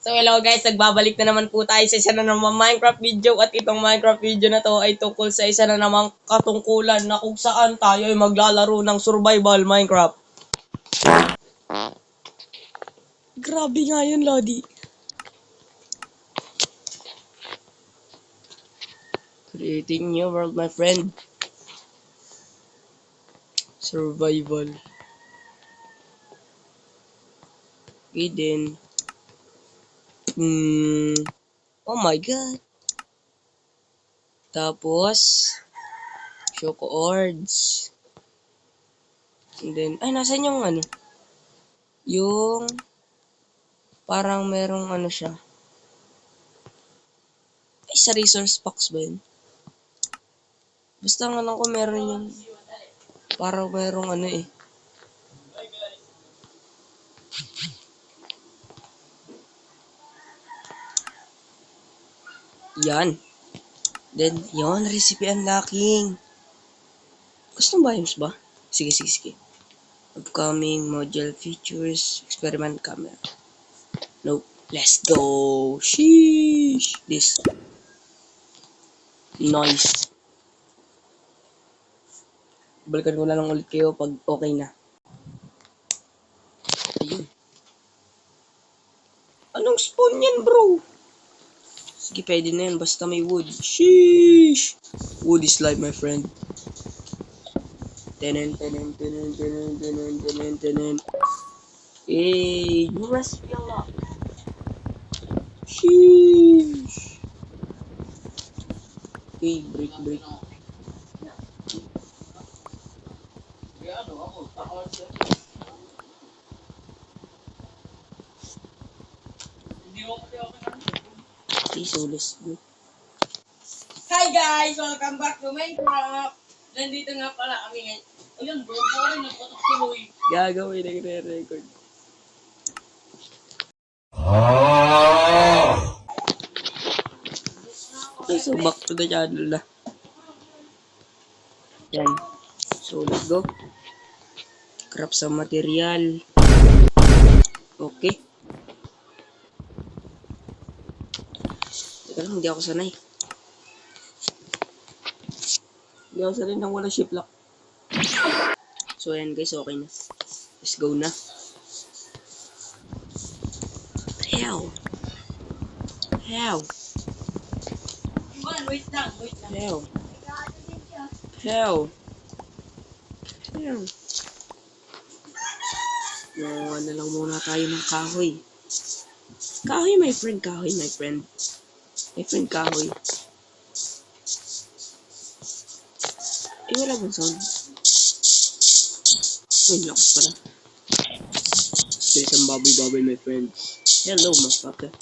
So hello guys, nagbabalik na naman po tayo sa isa na namang Minecraft video at itong Minecraft video na to ay tungkol sa isa na namang katungkulan na kung saan tayo ay maglalaro ng survival Minecraft. Grabe nga yun, Lodi. Creating new world, my friend. Survival. Okay then. Oh my god. Tapos, choco ords. And then, ay, nasan yung ano? Yung, parang merong ano siya. Ay, sa resource box ba yun? Basta nga lang ko meron yung, parang merong ano eh. Yan. Then, yon recipe unlocking. Custom items ba? Sige. Upcoming module features, experiment camera. Nope. Let's go. Sheesh. This. Nice. Balikan ko na lang ulit kayo pag okay na. Ayun. Anong spawn yan, bro? Sige, pwede na yan. Basta may wood. Sheesh. Wood is life, my friend. Tenen. Hey, new recipe unlock. Sheesh. Okay, break. Okay, so let's go. Hi guys! Welcome back to Minecraft! Nandito nga pala kami ngayon. Ayun bro, boring nagpatok tuloy. Gagawin, nagre-record. Okay, so back to the channel na. Yan. So let's go. Craft sa material. Okay. Teka lang, hindi ako sanay. Hindi ako sanay nang wala shiplock. So ayan guys, okay na. Let's go na. Hell. Wait lang. Hell. Ano lang muna tayo ng kahoy. Kahoy, my friend. My friend, kahoy. Eh, wala bang sound? Uy, lakas pala. There's some baboy, my friend. Hello, motherfucker.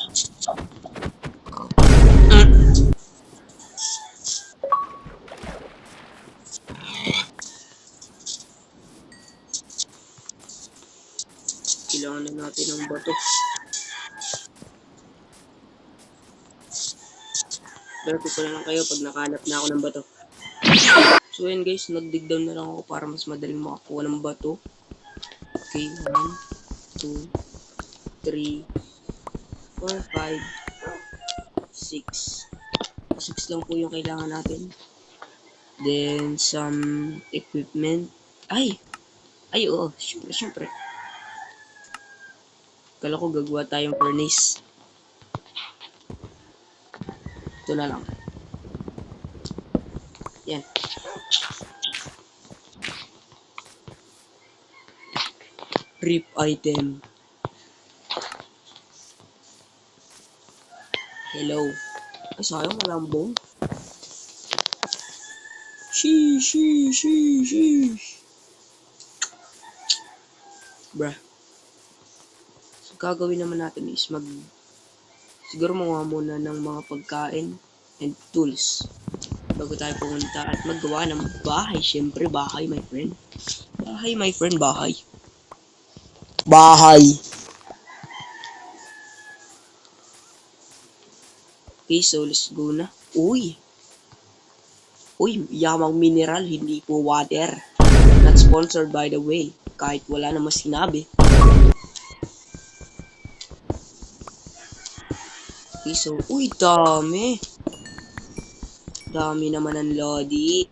Kailangan na natin ng bato. Pero ko na lang kayo pag nakahanap na ako ng bato. So ayan guys, nag-dig down na lang ako para mas madaling makakuha ng bato. Okay, 1, 2, 3, 4, 5, 6. 6 lang po yung kailangan natin. Then, some equipment. Ay, oo, syempre. Kala ko gagawa tayong furnace. Ito na lang. Yan. Rip item. Hello. Ay, sayang walang bone. Sheesh. Bruh. So, gagawin naman natin is siguro mga muna ng mga pagkain and tools bago tayo pumunta at maggawa ng bahay. Syempre, bahay, my friend. Bahay. Okay, so let's go na. Uy, yamang mineral, hindi po water. Not sponsored by the way, kahit wala namang sinabi. Okay, so, uy, dami. Dami naman ng lodi.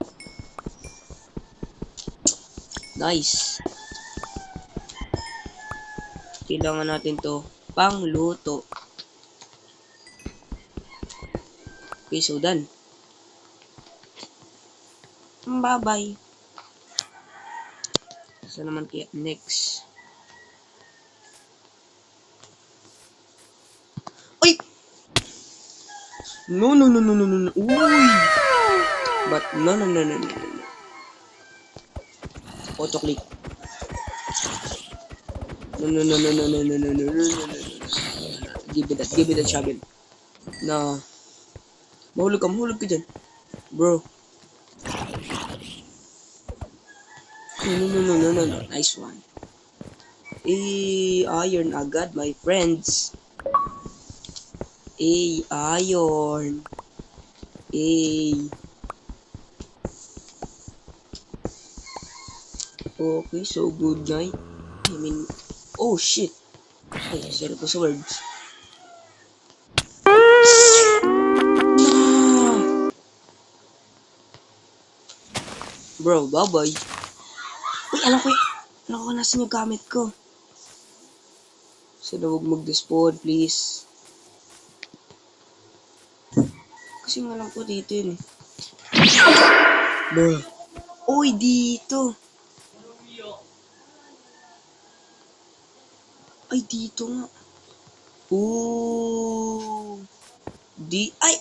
Nice. Kailangan natin to pang luto. Okay, so done. Bye-bye. Saan naman kaya next? Ay! No, no, no, no, no, no, no. Uy! But no, no, no, no, no, no. Auto-click. No, no, no, no, no, no, no, no, no, no, no, no, no. Give it that shovel. No. Mahulog ka dyan. Bro. No, no, no, no, no, no, no. Nice one. Iron agad, my friends. Iron. Okay, so good night. I mean, oh shit. Ay, sorry po sa words. No! Bro, bye-bye. Uy, alam ko nasan yung gamit ko. So, huwag mag-despawn, please. Kasi nga lang po dito yun eh. Bro. Uy, dito. Ay, dito nga. Ooh. Ay!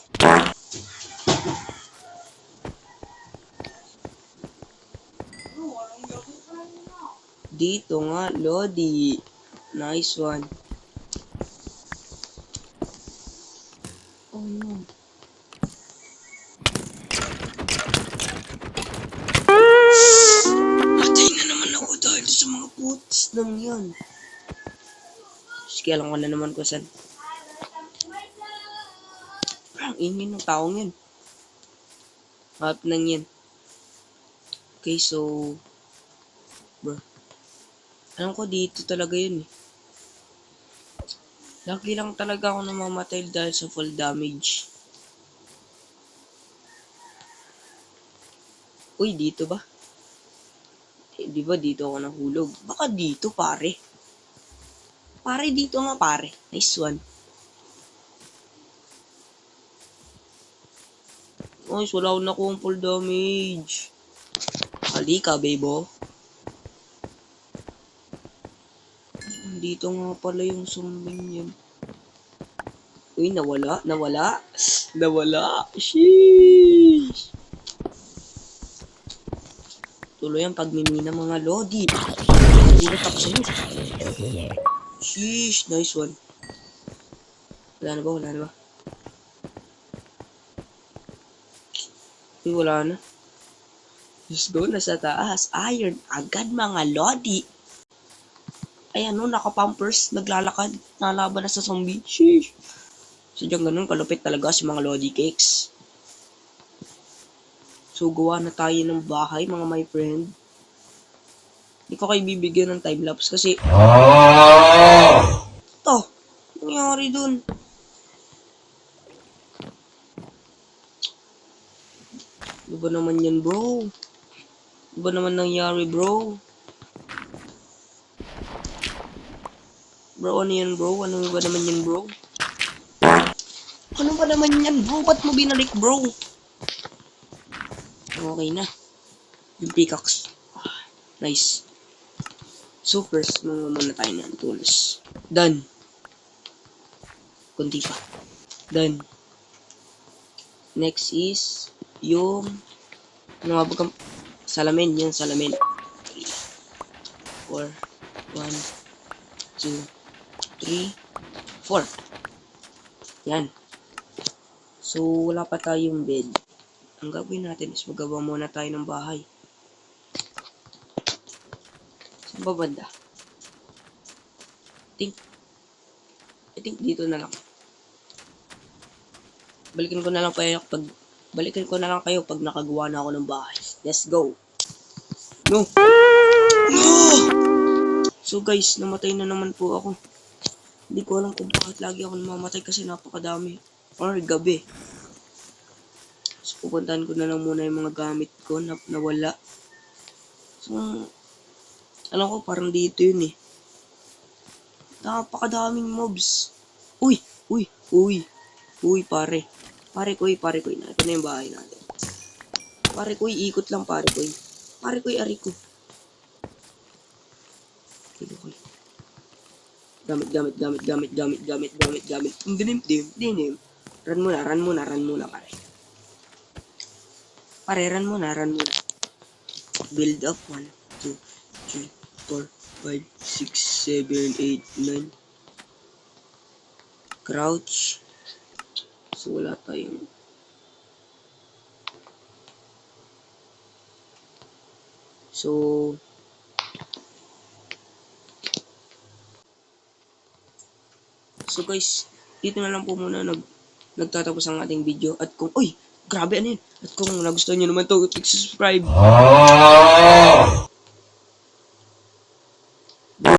Dito nga, Lodi. Nice one. Oh no. Patay na naman ako dahil sa mga putis lang yan. Sige, alam ko na naman kung saan. Parang ingin ng taong yan. Harap lang yan. Okay, so... Bro. Alam ko dito talaga yun eh. Lagi lang talaga ako namamatay dahil sa full damage. Uy, dito ba? Eh, di ba dito ako nahulog? Baka dito, pare. Pare, dito nga, pare. Nice one. Nice, wala akong nakuha full damage. Halika, bebo. Dito nga pala yung sumbing yan. Uy, nawala. Sheesh. Tuloy ang pagmimina mga lodi. Nagulat ako sa'yo. Sheesh, nice one. Wala na ba? Uy, wala na. Let's go, nasa taas. Iron agad mga lodi. Ayan no, naka-pampers, naglalakad, nalaban na sa zombie. Sheesh. Sadyang ganun, kalupit talaga si mga lodi cakes. So, gawa na tayo ng bahay, mga my friend. Hindi ko kayo bibigyan ng time-lapse kasi... Ito, nangyari dun. Ano ba naman yan, bro? Ano ba naman nangyari, bro? Bro, ano yan, bro? Ano ba naman yan, bro? Ano ba naman yan, bro? Ba't mo binalik, bro? Okay na. Yung pickaxe. Nice. So, first, muna tayo ng tools. Done. Kunti pa. Done. Next is, yung, ano nga ba salamin, yung salamin. 4, 1, 2, 3, 4. Yan. So, wala pa tayong bed. Ang gagawin natin is magawa muna tayo ng bahay. Saan ba banda? I think dito na lang. Balikan ko na lang kayo pag nakagawa na ako ng bahay. Let's go. No! No! So guys, namatay na naman po ako. Hindi ko alam kung bakit lagi ako namamatay kasi napakadami. Or gabi. So, pupuntahan ko na lang muna yung mga gamit ko na nawala. So, alam ko parang dito yun eh. Napakadaming mobs. Uy! Uy! Uy! Uy, pare. Pare koy. Ito na yung bahay natin. Pare koy, ikot lang pare koy. Pare koy, ari ko. Okay. Gamit. Dinim. Run muna, pare. Run muna. Build up. 1, 2, 3, 4, 5, 6, 7, 8, 9. Crouch. So, wala tayong... So guys, dito na lang po muna nagtatapos ang ating video. At kung, uy, grabe ano yun. At kung nagustuhan nyo naman to, click subscribe.